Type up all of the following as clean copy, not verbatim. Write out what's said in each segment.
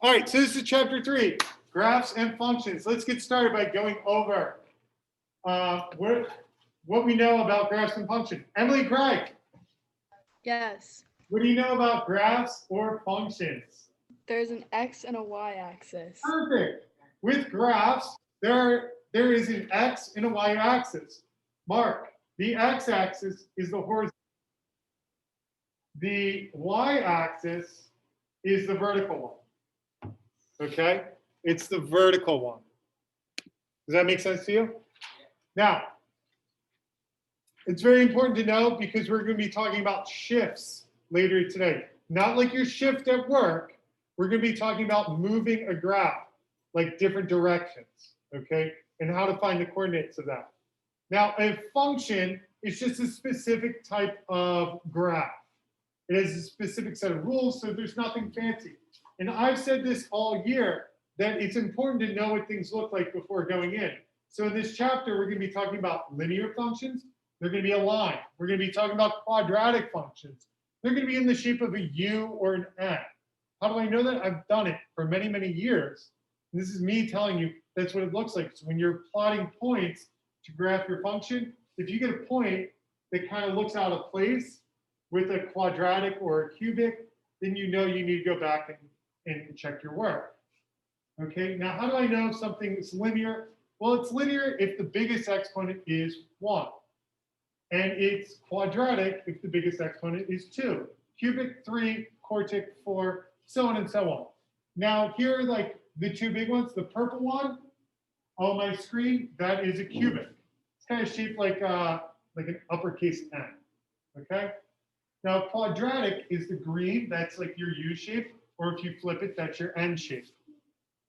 All right, so this is chapter 3, graphs and functions. Let's get started by going over what we know about graphs and functions. Emily Craig. Yes. What do you know about graphs or functions? There's an X and a Y axis. Perfect. With graphs, there is an X and a Y axis. Mark, the X axis is the horizontal. The Y axis is the vertical one. Okay? It's the vertical one. Does that make sense to you? Now, it's very important to know because we're going to be talking about shifts later today. Not like your shift at work. We're going to be talking about moving a graph, like different directions, okay? And how to find the coordinates of that. Now, a function is just a specific type of graph. It has a specific set of rules, so there's nothing fancy. And I've said this all year, that it's important to know what things look like before going in. So in this chapter, we're going to be talking about linear functions. They're going to be a line. We're going to be talking about quadratic functions. They're going to be in the shape of a U or an N. How do I know that? I've done it for many, many years. And this is me telling you that's what it looks like. So when you're plotting points to graph your function, if you get a point that kind of looks out of place with a quadratic or a cubic, then you know you need to go back and check your work. Okay, now how do I know if something is linear? Well, it's linear if the biggest exponent is 1. And it's quadratic if the biggest exponent is 2. Cubic, 3, quartic, 4, so on and so on. Now, here are like the two big ones. The purple one on my screen, that is a cubic. It's kind of shaped like an uppercase N. Okay? Now, quadratic is the green. That's like your U shape. Or if you flip it, that's your N shape.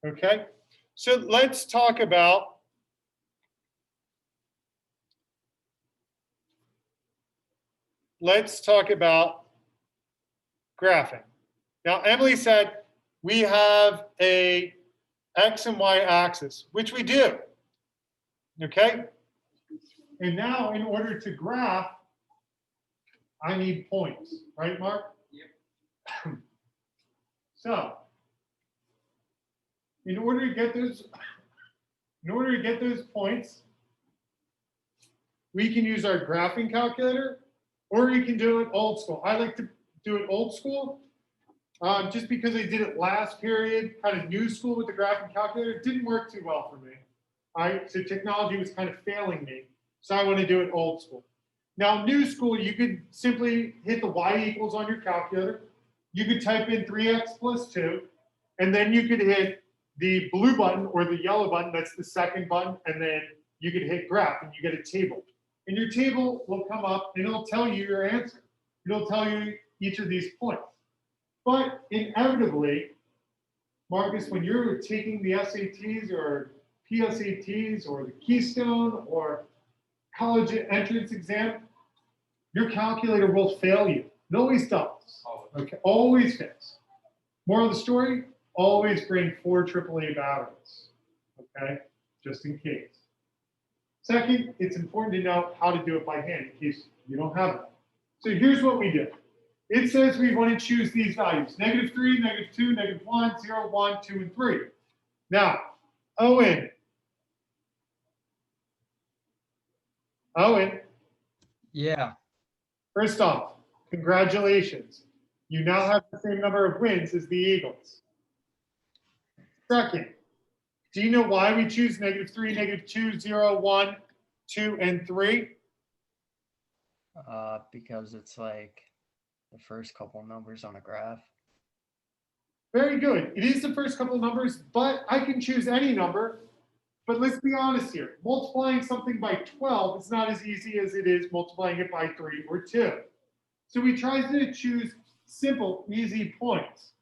Okay? So let's talk about graphing. Now, Emily said we have a X and Y axis, which we do. Okay? And now, in order to graph, I need points, right, Mark? Yep. So, in order to get those points, we can use our graphing calculator, or you can do it old school. I like to do it old school, just because I did it last period, kind of new school with the graphing calculator. It didn't work too well for me. So technology was kind of failing me. So I want to do it old school. Now, new school, you could simply hit the y equals on your calculator. You could type in 3x plus 2, and then you could hit the blue button or the yellow button, that's the second button, and then you could hit graph and you get a table. And your table will come up and it'll tell you your answer. It'll tell you each of these points. But inevitably, Marcus, when you're taking the SATs or PSATs or the Keystone or college entrance exam, your calculator will fail you. It always does. Okay, always fails. Moral of the story, always bring 4 AAA batteries, okay, just in case. Second, it's important to know how to do it by hand in case you don't have it. So here's what we do. It says we want to choose these values, -3, -2, -1, 0, 1, 2, and 3. Now, Owen. Yeah. First off, congratulations. You now have the same number of wins as the Eagles. Second, do you know why we choose -3, -2, 0, 1, 2, and 3? Because it's like the first couple numbers on a graph. Very good. It is the first couple of numbers, but I can choose any number. But let's be honest here. Multiplying something by 12 is not as easy as it is multiplying it by 3 or 2. So we try to choose simple, easy points.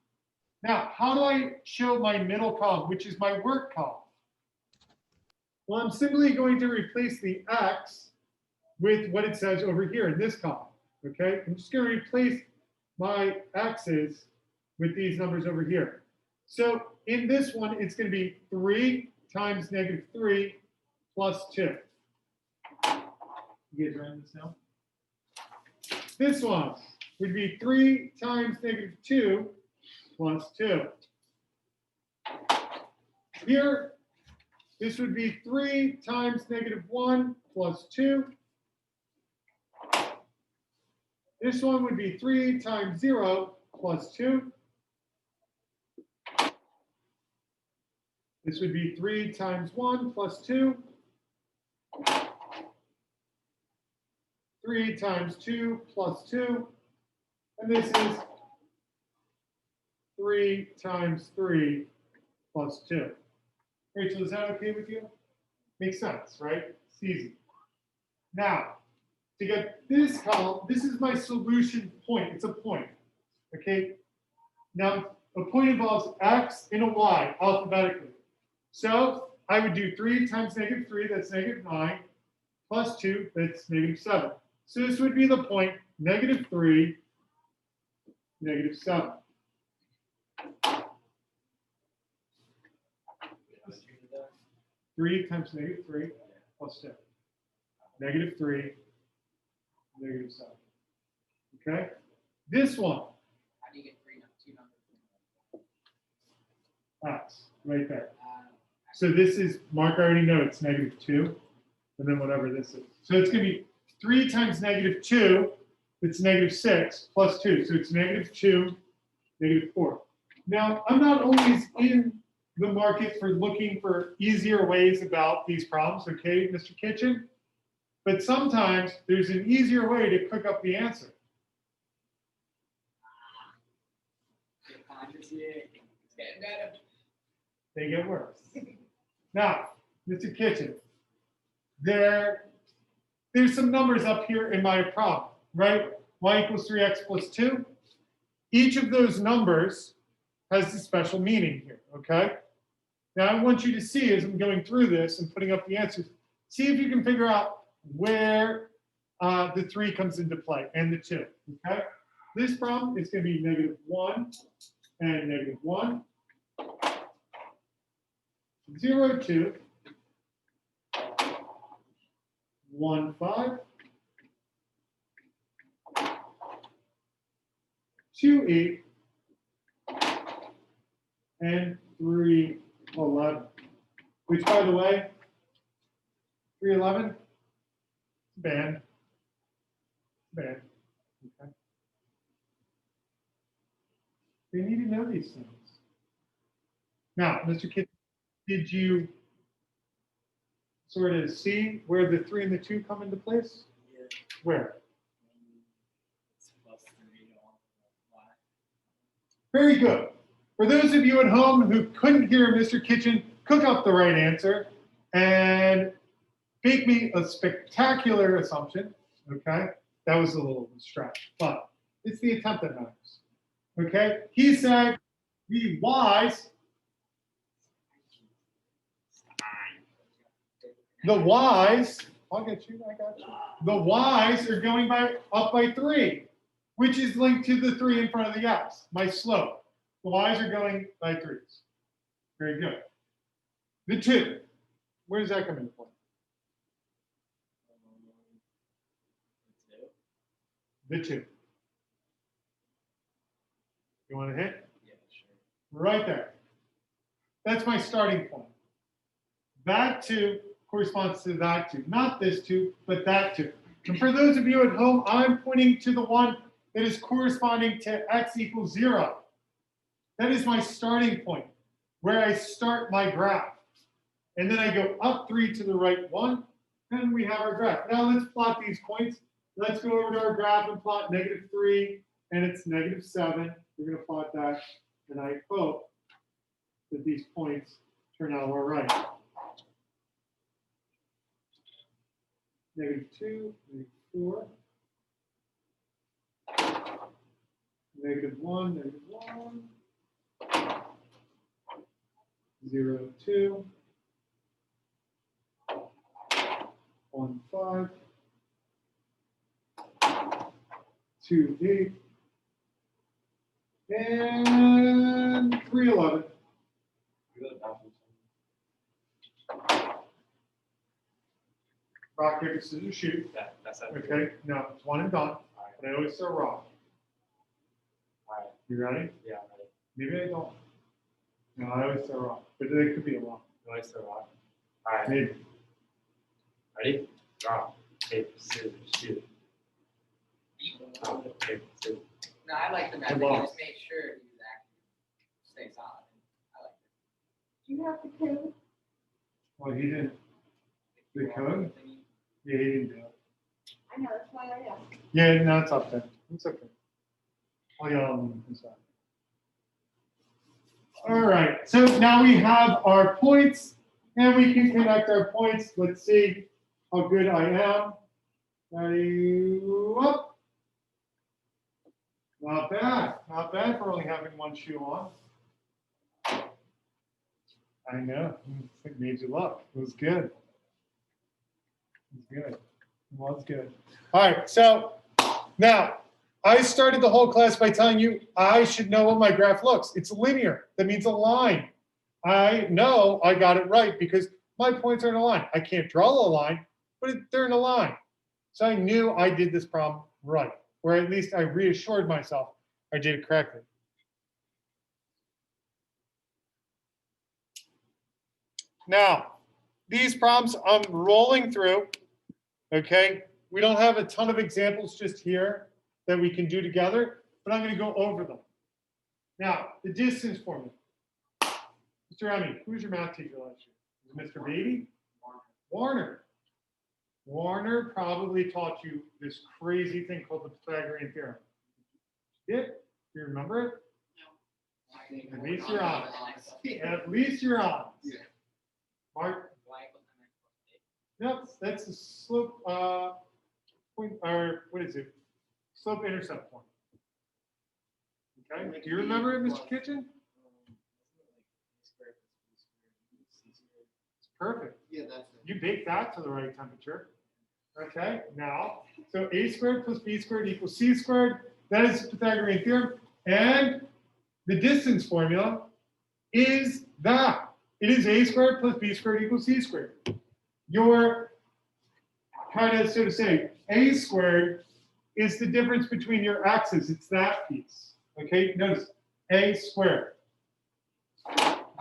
Now, how do I show my middle column, which is my work column? Well, I'm simply going to replace the X with what it says over here in this column, okay? I'm just going to replace my X's with these numbers over here. So in this one, it's going to be 3 times -3 plus 2. You guys writing this down? This one would be 3 times -2 plus 2. here, this would be 3 times -1 plus 2. This one would be 3 times 0 plus 2. This would be 3 times 1 plus 2. 3 times 2 plus 2. And this is 3 times 3 plus 2. Rachel, is that okay with you? Makes sense, right? It's easy. Now, to get this column, this is my solution point. It's a point, okay? Now, a point involves x and a y alphabetically. So I would do 3 times -3, that's -9, plus 2, that's -7. So this would be the point -3, -7. 3 times -3 plus 2. -3, -7. Okay? This one. How do you get 2 numbers? X, right there. So this is, Mark already know it's -2, and then whatever this is. So it's going to be 3 times -2, it's -6, plus 2. So it's -2, -4. Now, I'm not always in the market for looking for easier ways about these problems, okay, Mr. Kitchen? But sometimes there's an easier way to cook up the answer. It's getting better. They get worse. Now, Mr. Kitchen, there's some numbers up here in my problem, right? Y equals 3x plus 2. Each of those numbers has a special meaning here, okay? Now, I want you to see, as I'm going through this and putting up the answers, see if you can figure out where the 3 comes into play and the 2, okay? This problem is going to be -1 and -1. 0, 2, 1, 5, 2, 8, and 3, 11. Which, by the way, 3, 11, band. Okay. They need to know these things. Now, Mr. Kidd, did you sort of see where the 3 and the 2 come into place? Yeah. Where? It's +3 on y. Very good. For those of you at home who couldn't hear Mr. Kitchen cook up the right answer and make me a spectacular assumption, okay? That was a little stretch, but it's the attempt that matters, okay? He said the y's, I'll get you, I got you. The y's are going up by 3, which is linked to the 3 in front of the x, my slope. The y's are going by 3's. Very good. The 2, where does that come into play? The 2. You want to hit? Yeah, sure. Right there. That's my starting point. That 2 corresponds to that 2. Not this 2, but that 2. And for those of you at home, I'm pointing to the one that is corresponding to x equals 0. That is my starting point, where I start my graph. And then I go up 3 to the right 1, and we have our graph. Now let's plot these points. Let's go over to our graph and plot -3, and it's -7. We're going to plot that, and I hope that these points turn out all right. -2, -4, -1, -1, 0, 2, 1, 5, 2, 8, and 3, 11. Rock, paper, scissors, shoot. That's it. Okay, no, it's one and done. All right. But I always throw rock. All right. You ready? Yeah, I'm ready. Maybe I don't. No, I always throw wrong, but they could be wrong. No, I still rock. All right, Maybe. ready? Draw. Paper, scissors, shoot. Rock, paper, scissors. No, I like the method. You lost. just made sure he was actually stay solid. I like Do you have the code? Well, he didn't. The it. code? Yeah, he didn't do it. I know, that's why I asked. Yeah, no, it's up there. It's okay. Oh, yeah, I'm sorry. All right, so now we have our points, and we can connect our points. Let's see how good I am. Ready, up. Not bad for only having one shoe on. I know, it made you look. It was good. It was good. It was good. All right, so now I started the whole class by telling you I should know what my graph looks. It's linear. That means a line. I know I got it right because my points are in a line. I can't draw a line, but they're in a line. So I knew I did this problem right, or at least I reassured myself I did it correctly. Now, these problems I'm rolling through, okay? We don't have a ton of examples just here that we can do together, but I'm going to go over them. Now, the distance formula. Mr. Emmy, who was your math teacher last year? Was it Mr. Beatty? Warner. Warner probably taught you this crazy thing called the Pythagorean theorem. Yeah? Do you remember it? At least you're honest. At least you're honest. Mark? Yep, that's the slope point, or what is it? Slope intercept point. Okay, do you remember it, Mr. Kitchen? It's perfect. Yeah, that's it. You baked that to the right temperature. Okay, now, so a squared plus b squared equals c squared. That is the Pythagorean theorem. And the distance formula is that. It is a squared plus b squared equals c squared. Your, kind of, so to say, a squared is the difference between your x's. It's that piece. Okay, notice a squared.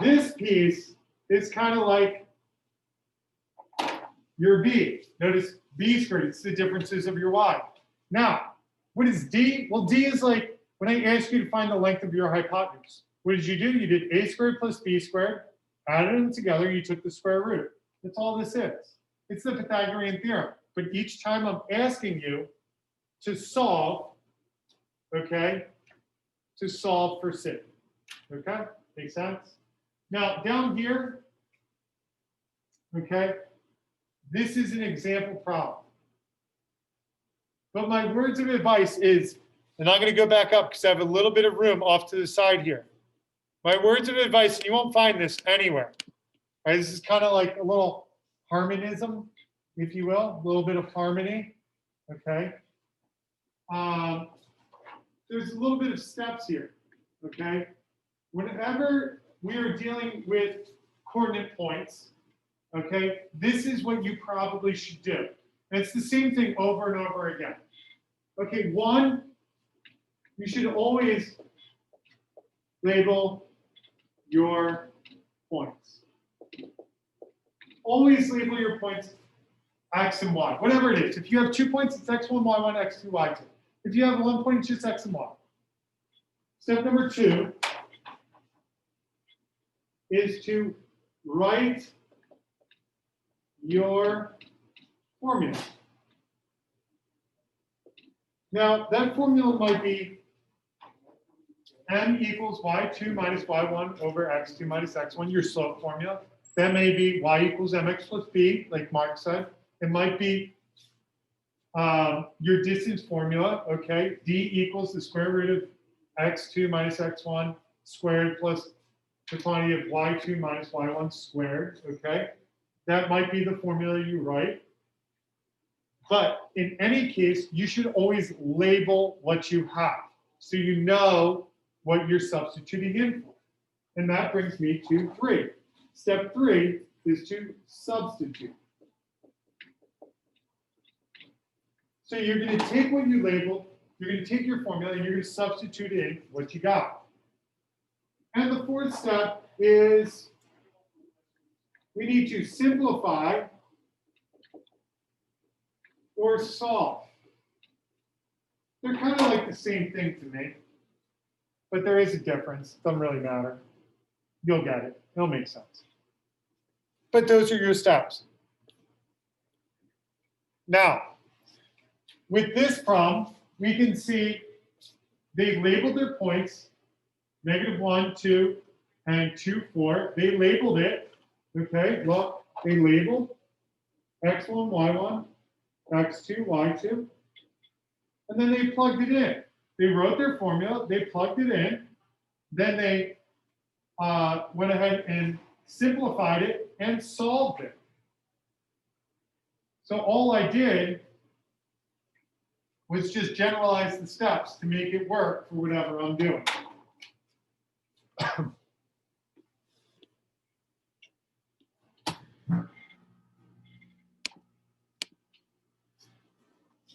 This piece is kind of like your b. Notice b squared. It's the differences of your y. Now, what is d? Well, d is like when I asked you to find the length of your hypotenuse. What did you do? You did a squared plus b squared, added them together, you took the square root. That's all this is. It's the Pythagorean theorem. But each time I'm asking you to solve, okay, to solve for C. Okay, makes sense? Now, down here, okay, this is an example problem. But my words of advice is, and I'm going to go back up because I have a little bit of room off to the side here. My words of advice, and you won't find this anywhere. Right? This is kind of like a little harmonism, if you will, a little bit of harmony. Okay. There's a little bit of steps here. Okay. Whenever we are dealing with coordinate points, okay, this is what you probably should do. And it's the same thing over and over again. Okay, one, you should always label your points. Always label your points x and y, whatever it is. If you have 2 points, it's x1, y1, x2, y2. If you have 1 point, it's just x and y. Step number 2 is to write your formula. Now, that formula might be m equals y2 minus y1 over x2 minus x1, your slope formula. That may be y equals mx plus b, like Mark said. It might be your distance formula, okay? D equals the square root of x2 minus x1 squared plus the quantity of y2 minus y1 squared, okay? That might be the formula you write. But in any case, you should always label what you have so you know what you're substituting in for. And that brings me to 3. Step 3 is to substitute. So you're going to take what you labeled, you're going to take your formula, and you're going to substitute in what you got. And the fourth step is we need to simplify or solve. They're kind of like the same thing to me, but there is a difference. Doesn't really matter. You'll get it. It'll make sense. But those are your steps. Now, with this problem, we can see they've labeled their points, -1, 2, and 2, 4. They labeled it, okay? Well, they labeled x1, y1, x2, y2, and then they plugged it in. They wrote their formula, they plugged it in, then they went ahead and simplified it and solved it. So all I did was just generalize the steps to make it work for whatever I'm doing.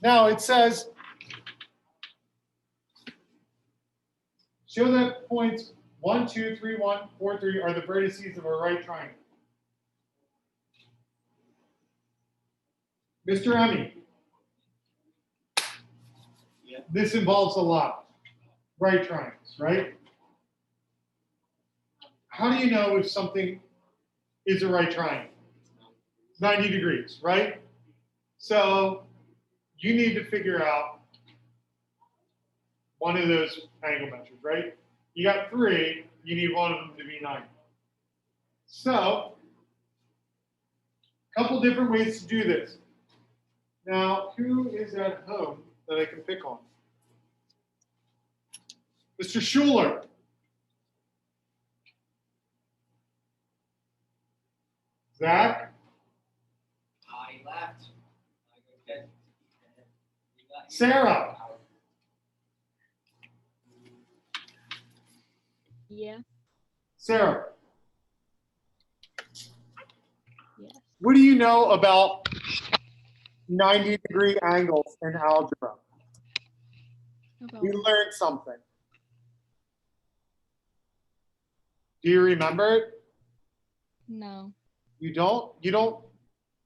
Now it says, show that points 1, 2, 3, 1, 4, 3 are the vertices of a right triangle. Mr. Emmy. Yeah. This involves a lot. Right triangles, right? How do you know if something is a right triangle? 90 degrees, right? So you need to figure out one of those angle measures, right? You got 3, you need one of them to be 90. So, a couple different ways to do this. Now, who is at home that I can pick on? Mr. Schuler. Zach? I left. I go get. Sarah? Yeah. Sarah, Yes. what do you know about 90-degree angles in algebra? About We learned something. Do you remember it? no. You don't? You don't?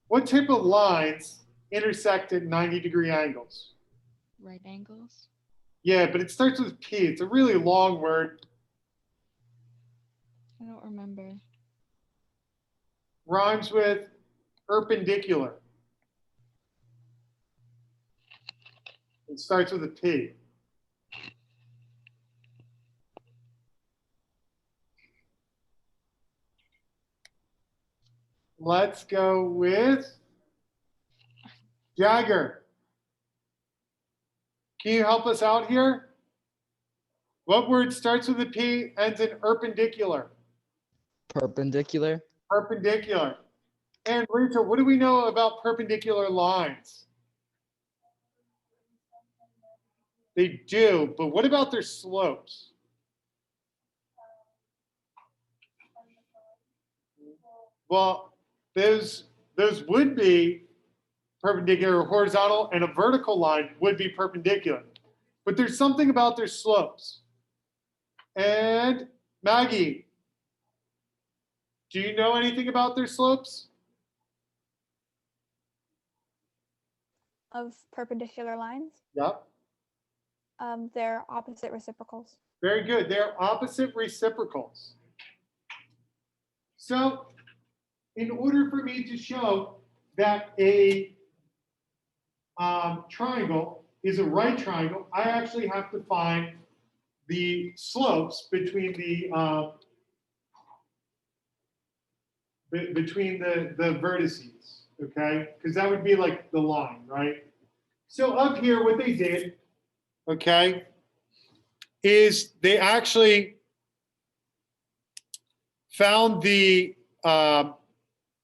What type of lines intersect at 90-degree angles? Right angles. Yeah, but it starts with P. It's a really long word. I don't remember. Rhymes with perpendicular. It starts with a P. Let's go with Jagger. Can you help us out here? What word starts with a P, ends in perpendicular? Perpendicular. Perpendicular. And Rachel, what do we know about perpendicular lines? They do, but what about their slopes? Well, those would be perpendicular, horizontal, and a vertical line would be perpendicular. But there's something about their slopes. And Maggie, do you know anything about their slopes? Of perpendicular lines. Yep. They're opposite reciprocals. Very good. They're opposite reciprocals. So, in order for me to show that a triangle is a right triangle, I actually have to find the slopes between the vertices, okay? Because that would be like the line, right? So up here, what they did, okay, is they actually found the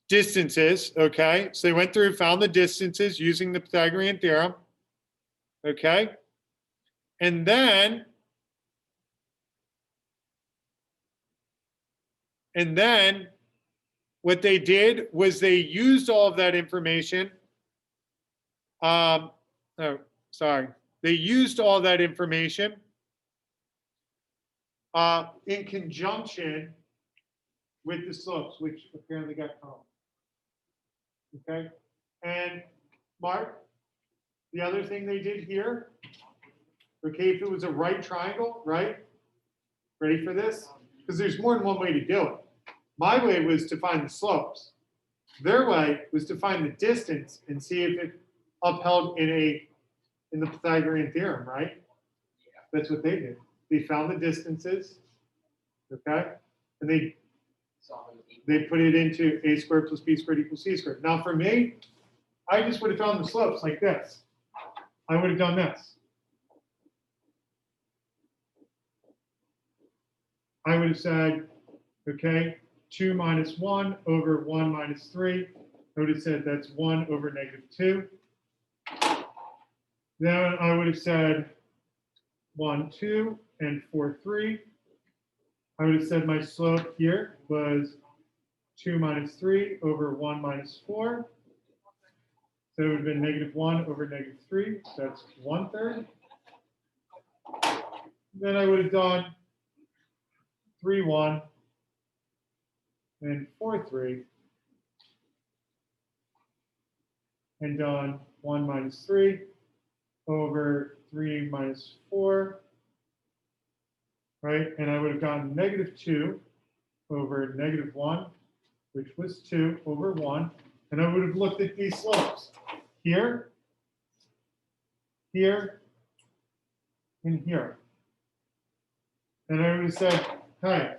distances, okay? So they went through and found the distances using the Pythagorean theorem, okay? And then what they did was they used all of that information. They used all that information in conjunction with the slopes, which apparently got combed. Okay, and Mark, the other thing they did here, okay, if it was a right triangle, right? Ready for this? Because there's more than one way to do it. My way was to find the slopes. Their way was to find the distance and see if it upheld in the Pythagorean theorem, right? That's what they did. They found the distances, okay, and they put it into a squared plus b squared equals c squared. Now for me, I just would have found the slopes like this. I would have done this. I would have said, okay, 2 minus 1 over 1 minus 3. I would have said that's 1 over negative 2. Then I would have said 1, 2, and 4, 3. I would have said my slope here was 2 minus 3 over 1 minus 4. So it would have been negative 1 over negative 3. So that's 1/3. Then I would have done 3, 1, and 4, 3. And done 1 minus 3 over 3 minus 4. Right? And I would have gotten negative 2 over negative 1, which was 2 over 1. And I would have looked at these slopes here, here, and here. And I would have said, hey,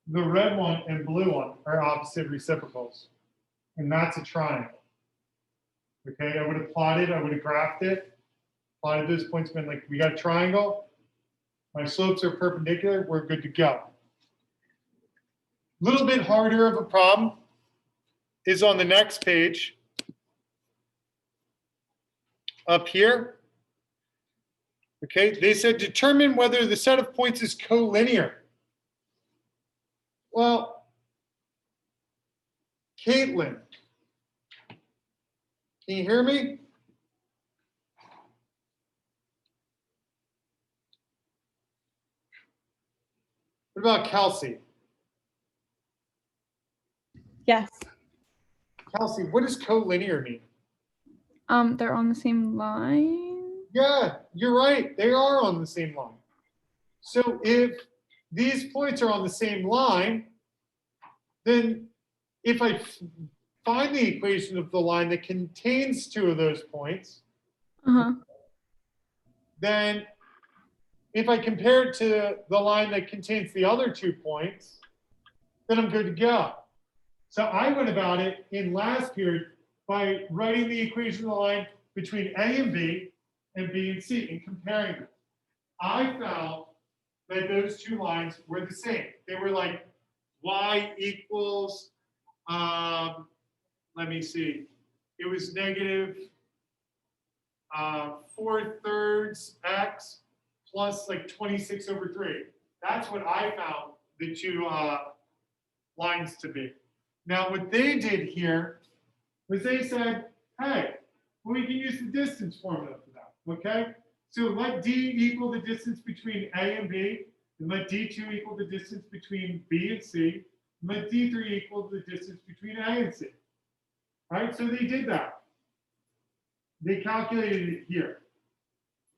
the red one and blue one are opposite reciprocals. And that's a triangle. Okay, I would have plotted, I would have graphed it, plotted those points, been like, we got a triangle. My slopes are perpendicular, we're good to go. A little bit harder of a problem is on the next page. Up here. Okay, they said determine whether the set of points is collinear. Well, Caitlin, can you hear me? What about Kelsey? Yes. Kelsey, what does collinear mean? They're on the same line. Yeah, you're right. They are on the same line. So if these points are on the same line, then if I find the equation of the line that contains two of those points, then if I compare it to the line that contains the other 2 points, then I'm good to go. So I went about it in last period by writing the equation of the line between A and B and C and comparing them. I found that those 2 lines were the same. They were like y equals, let me see, it was negative 4/3 x plus like 26 over 3. That's what I found the 2 lines to be. Now, what they did here was they said, hey, well, we can use the distance formula for that, okay? So let D equal the distance between A and B, and let D2 equal the distance between B and C, and let D3 equal the distance between A and C. All right, so they did that. They calculated it here.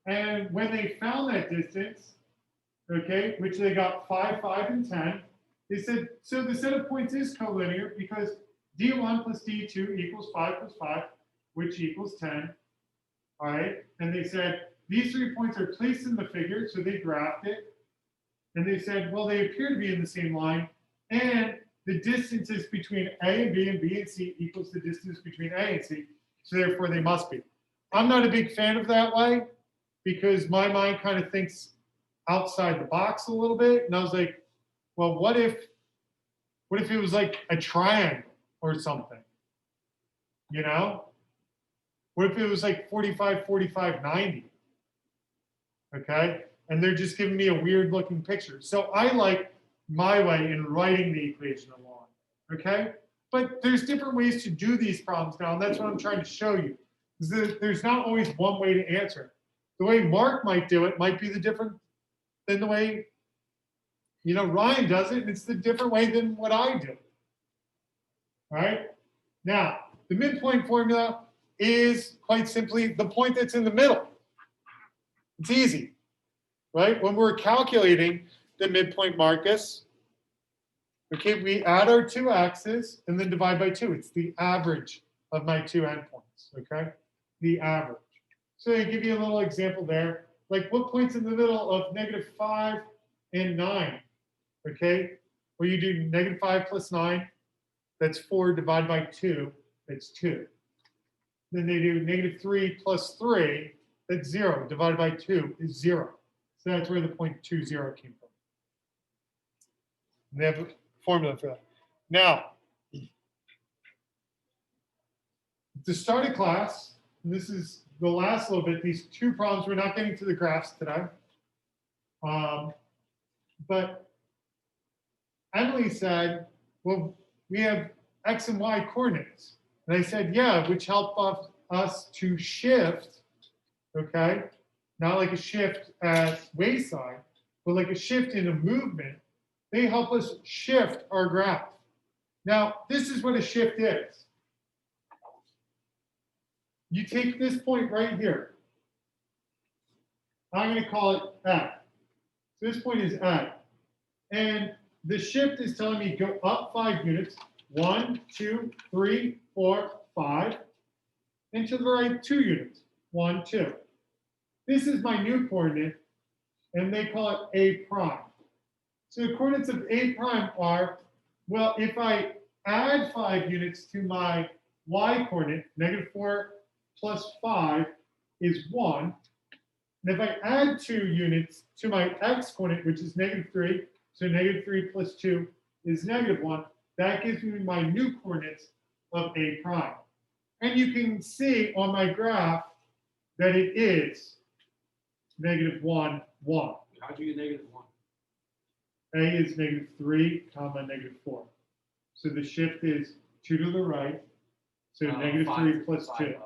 And when they found that distance, okay, which they got 5, 5, and 10, they said, so the set of points is collinear because D1 plus D2 equals 5 plus 5, which equals 10. All right, and they said, these 3 points are placed in the figure, so they graphed it. And they said, well, they appear to be in the same line, and the distances between A and B and C equals the distance between A and C, so therefore they must be. I'm not a big fan of that way because my mind kind of thinks outside the box a little bit. And I was like, well, what if it was like a triangle or something? You know? What if it was like 45, 45, 90? Okay? And they're just giving me a weird looking picture. So I like my way in writing the equation along. Okay? But there's different ways to do these problems now, and that's what I'm trying to show you. There's not always one way to answer it. The way Mark might do it might be different than the way You know, Ryan does it, and it's the different way than what I do. All right. Now, the midpoint formula is quite simply the point that's in the middle. It's easy, right? When we're calculating the midpoint Marcus, okay, we add our two x's and then divide by 2. It's the average of my two endpoints, okay? The average. So I give you a little example there. Like what point's in the middle of -5 and 9, okay? Well, you do -5 plus 9, that's 4 divided by 2, that's 2. Then they do -3 plus 3, that's 0, divided by 2 is 0. So that's where the 0.20 came from. And they have a formula for that. Now, to start a class, and this is the last little bit, these two problems, we're not getting to the graphs today. But Emily said, well, we have X and Y coordinates. And I said, yeah, which help us to shift, okay? Not like a shift as wayside, but like a shift in a movement. They help us shift our graph. Now, this is what a shift is. You take this point right here. I'm going to call it F. So this point is F. And the shift is telling me go up 5 units. 1, 2, 3, 4, 5. And to the right 2 units. 1, 2. This is my new coordinate, and they call it A prime. So the coordinates of A prime are, well, if I add 5 units to my Y coordinate, -4 plus 5 is 1. And if I add 2 units to my X coordinate, which is -3, so -3 plus 2 is -1, that gives me my new coordinates of A prime. And you can see on my graph that it is -1, 1. How'd you get -1? A is -3, -4. So the shift is 2 to the right. So -3 plus 2.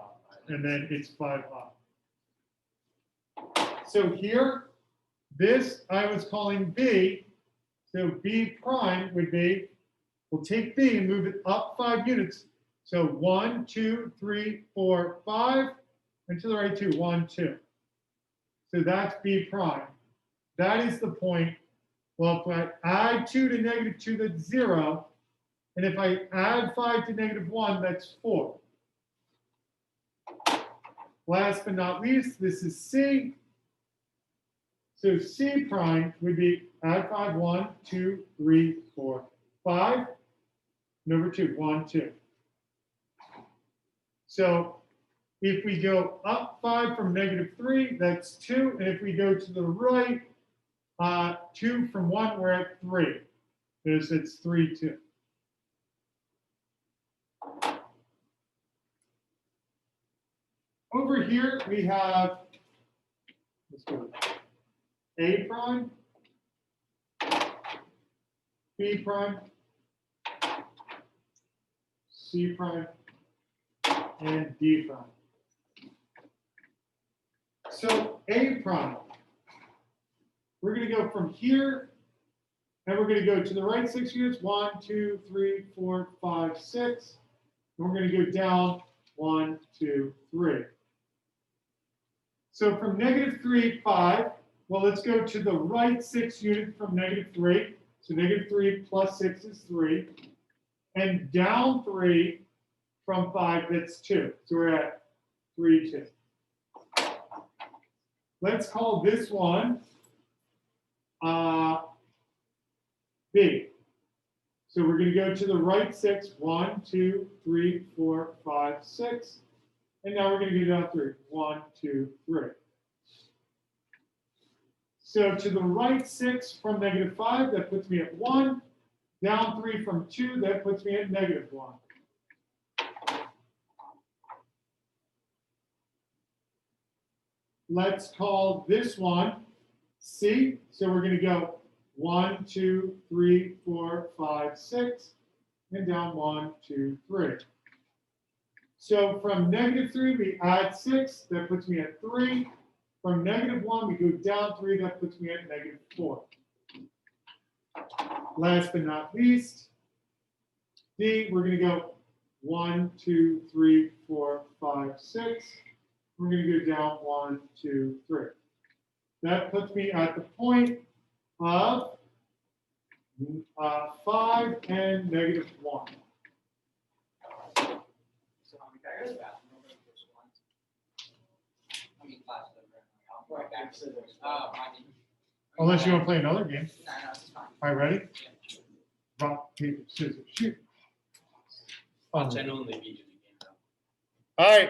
And then it's 5 up. So here, this I was calling B. So B prime would be, we'll take B and move it up 5 units. So 1, 2, 3, 4, 5. And to the right 2, 1, 2. So that's B prime. That is the point. Well, if I add 2 to -2, that's 0. And if I add 5 to -1, that's 4. Last but not least, this is C. So C prime would be add 5, 1, 2, 3, 4, 5. Number 2, 1, 2. So if we go up 5 from -3, that's 2. And if we go to the right, 2 from 1, we're at 3. Because it's 3, 2. Over here, we have, let's go, A prime, B prime, C prime, and D prime. So A prime, we're going to go from here, and we're going to go to the right 6 units, 1, 2, 3, 4, 5, 6. And we're going to go down 1, 2, 3. So from -3, 5, well, let's go to the right 6 unit from -3. So -3 plus 6 is 3. And down 3 from 5, that's 2. So we're at 3, 2. Let's call this one B. So we're going to go to the right 6. 1, 2, 3, 4, 5, 6. And now we're going to go down 3. 1, 2, 3. So to the right 6 from -5, that puts me at 1. Down 3 from 2, that puts me at -1. Let's call this one C. So we're going to go 1, 2, 3, 4, 5, 6. And down 1, 2, 3. So from -3, we add 6. That puts me at 3. From -1, we go down 3. That puts me at -4. Last but not least, D, we're going to go 1, 2, 3, 4, 5, 6. We're going to go down 1, 2, 3. That puts me at the point of 5 and negative 1. So how many guys about? I mean, class over. I'll be right back. Oh, I mean. Unless you want to play another game. No, it's fine. All right, ready? Rock, paper, scissors, shoot. Watch and only beat you in the game though. All right.